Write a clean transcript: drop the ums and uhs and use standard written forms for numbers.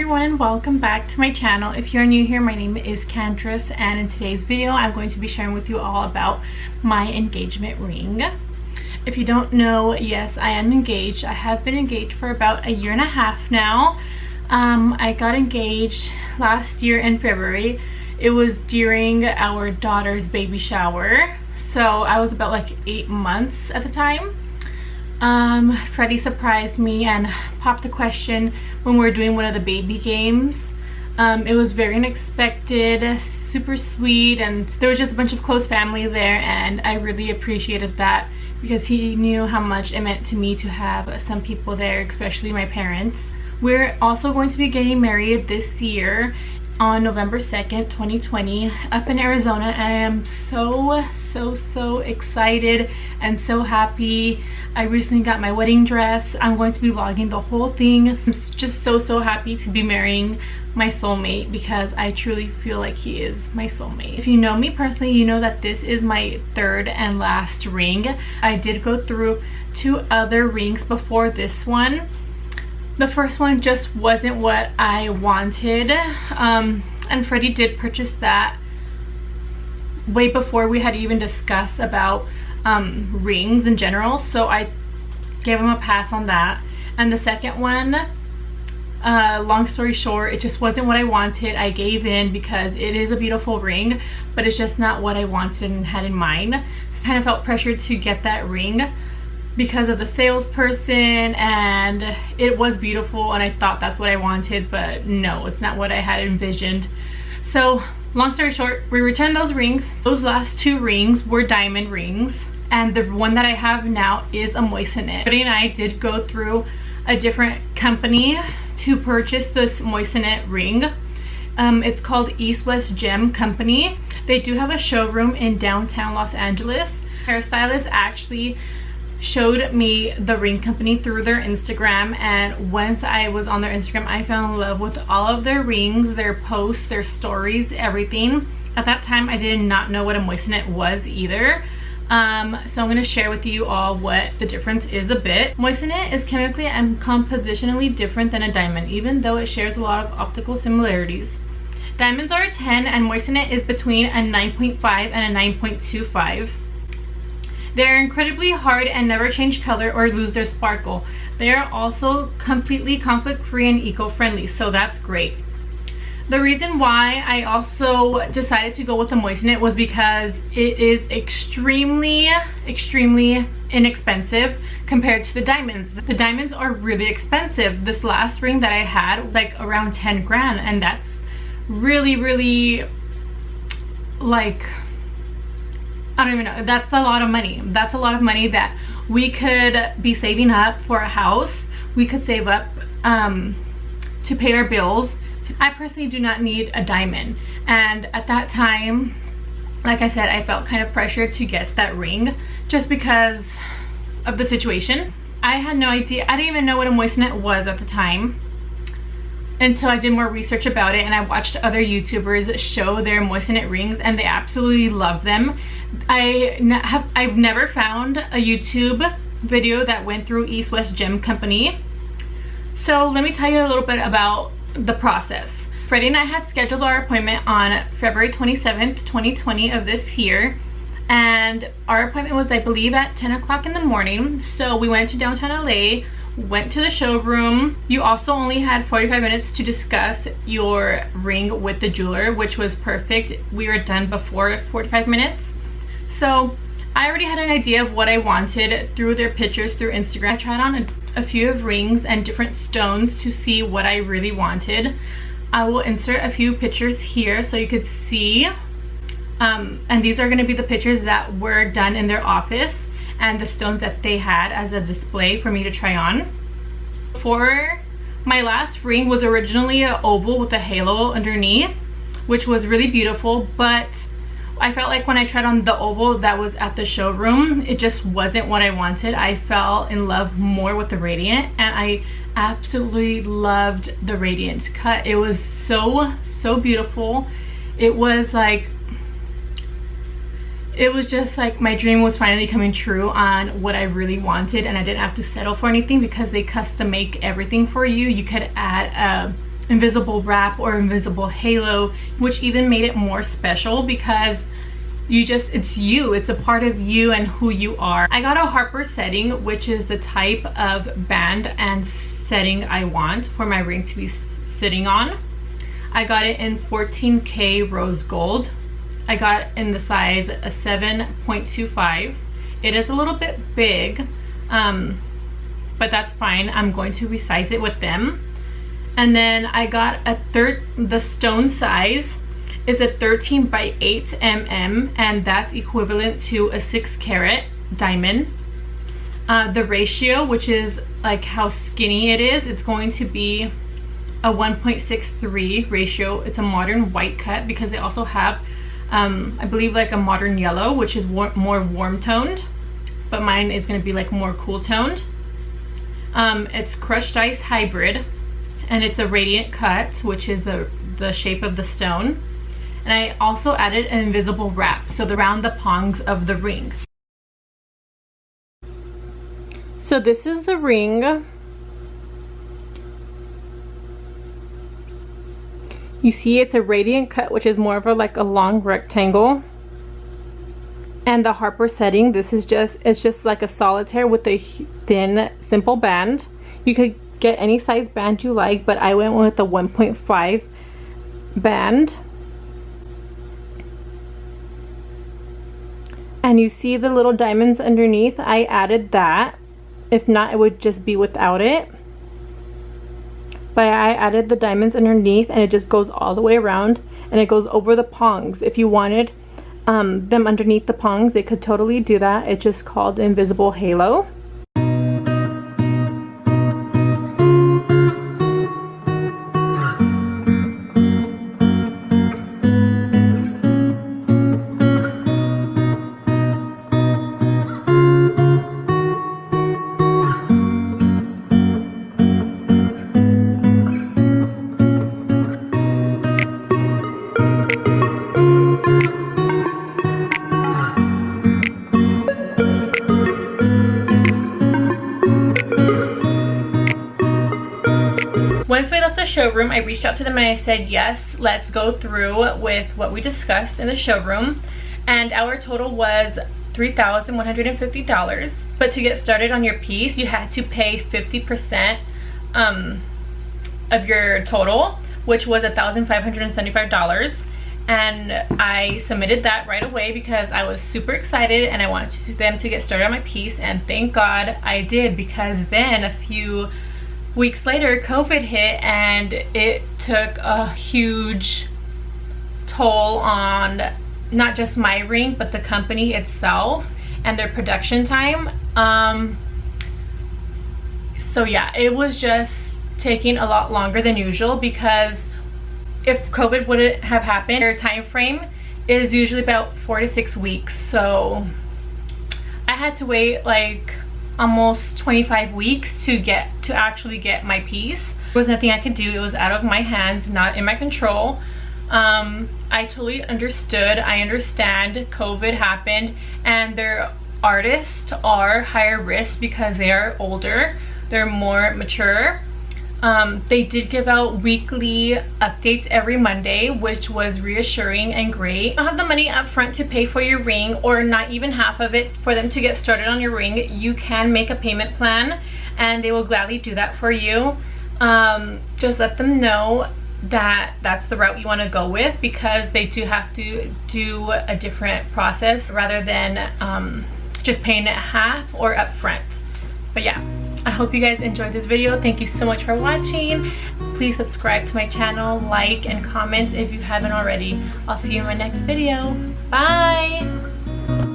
everyone and welcome back to my channel. If you're new here, my name is Cantress, and in today's video I'm going to be sharing with you all about my engagement ring. If you don't know, yes, I am engaged. I have been engaged for about a year and a half now. I got engaged last year in February. It was during our daughter's baby shower, so I was about like 8 months at the time. Freddie surprised me and popped the question when we were doing one of the baby games. It was very unexpected, super sweet, and there was just a bunch of close family there, and I really appreciated that because he knew how much it meant to me to have some people there, especially my parents. We're also going to be getting married this year on November 2nd, 2020 up in Arizona. I am so excited and so happy. I recently got my wedding dress. I'm going to be vlogging the whole thing. I'm just so happy to be marrying my soulmate because I truly feel like he is my soulmate. If you know me personally, you know that this is my third and last ring. I did go through 2 other rings before this one. The first one just wasn't what I wanted, and Freddie did purchase that way before we had even discussed about rings in general, so I gave him a pass on that. And the second one, long story short, it just wasn't what I wanted. I gave in because it is a beautiful ring, but it's just not what I wanted and had in mind. So I kind of felt pressured to get that ring because of the salesperson, and it was beautiful and I thought that's what I wanted, but no, it's not what I had envisioned. So long story short, we returned those rings. Those last 2 rings were diamond rings, and the one that I have now is a moissanite. Freddie and I did go through a different company to purchase this moissanite ring. It's called East West Gem Company. They do have a showroom in downtown Los Angeles. Hairstylist actually showed me the ring company through their Instagram, and once I was on their Instagram, I fell in love with all of their rings, their posts, their stories, everything. At that time I did not know what a moissanite was either, so I'm going to share with you all what the difference is a bit. Moissanite is chemically and compositionally different than a diamond, even though it shares a lot of optical similarities. Diamonds are a 10 and moissanite is between a 9.5 and a 9.25. They're incredibly hard and never change color or lose their sparkle. They are also completely conflict-free and eco-friendly, so that's great. The reason why I also decided to go with the moissanite was because it is extremely inexpensive compared to the diamonds. The diamonds are really expensive. This last ring that I had was like around 10 grand, and that's really like, I don't even know, that's a lot of money. That's a lot of money that we could be saving up for a house. We could save up to pay our bills. I personally do not need a diamond, and at that time, like I said, I felt kind of pressured to get that ring just because of the situation. I had no idea. I didn't even know what a moissanite was at the time until I did more research about it, and I watched other YouTubers show their moissanite rings, and they absolutely love them. I've never found a YouTube video that went through East West Gem Company. So let me tell you a little bit about the process. Freddie and I had scheduled our appointment on February 27th, 2020 of this year, and our appointment was, I believe, at 10 o'clock in the morning. So we went to downtown LA, went to the showroom. You also only had 45 minutes to discuss your ring with the jeweler, which was perfect. We were done before 45 minutes. So I already had an idea of what I wanted through their pictures through Instagram. I tried on a few of rings and different stones to see what I really wanted. I will insert a few pictures here so you could see, and these are going to be the pictures that were done in their office and the stones that they had as a display for me to try on. For my last ring was originally an oval with a halo underneath, which was really beautiful, but I felt like when I tried on the oval that was at the showroom, it just wasn't what I wanted. I fell in love more with the radiant, and I absolutely loved the radiant cut. It was so beautiful. It was like, it was just like my dream was finally coming true on what I really wanted, and I didn't have to settle for anything because they custom make everything for you. You could add invisible wrap or invisible halo, which even made it more special because it's a part of you and who you are. I got a Harper setting, which is the type of band and setting I want for my ring to be sitting on. I got it in 14K rose gold. I got in the size a 7.25. It is a little bit big, but that's fine. I'm going to resize it with them. And then I got the stone size is a 13 by 8 mm, and that's equivalent to a 6 carat diamond. The ratio, which is like how skinny it is, it's going to be a 1.63 ratio. It's a modern white cut because they also have I believe like a modern yellow, which is more warm toned, but mine is going to be like more cool toned. It's crushed ice hybrid, and it's a radiant cut, which is the shape of the stone. And I also added an invisible wrap, so around the prongs of the ring. So this is the ring. You see it's a radiant cut, which is more of like a long rectangle. And the Harper setting, it's just like a solitaire with a thin, simple band. You could get any size band you like, but I went with the 1.5 band. And you see the little diamonds underneath. I added that. If not, it would just be without it. But I added the diamonds underneath, and it just goes all the way around, and it goes over the prongs. If you wanted them underneath the prongs, they could totally do that. It's just called invisible halo. Once we left the showroom, I reached out to them and I said, yes, let's go through with what we discussed in the showroom. And our total was $3,150. But to get started on your piece, you had to pay 50% of your total, which was $1,575. And I submitted that right away because I was super excited and I wanted them to get started on my piece. And thank God I did, because then a few weeks later COVID hit and it took a huge toll on not just my ring but the company itself and their production time. So yeah, it was just taking a lot longer than usual, because if COVID wouldn't have happened, their time frame is usually about 4 to 6 weeks. So I had to wait like almost 25 weeks to actually get my piece. There was nothing I could do. It was out of my hands, not in my control. I totally understood. I understand COVID happened and their artists are higher risk because they are older, they're more mature. They did give out weekly updates every Monday, which was reassuring and great. You don't have the money up front to pay for your ring, or not even half of it for them to get started on your ring. You can make a payment plan and they will gladly do that for you. Just let them know that that's the route you want to go with, because they do have to do a different process rather than just paying it half or up front. But yeah, I hope you guys enjoyed this video. Thank you so much for watching. Please subscribe to my channel, like, and comment if you haven't already. I'll see you in my next video. Bye!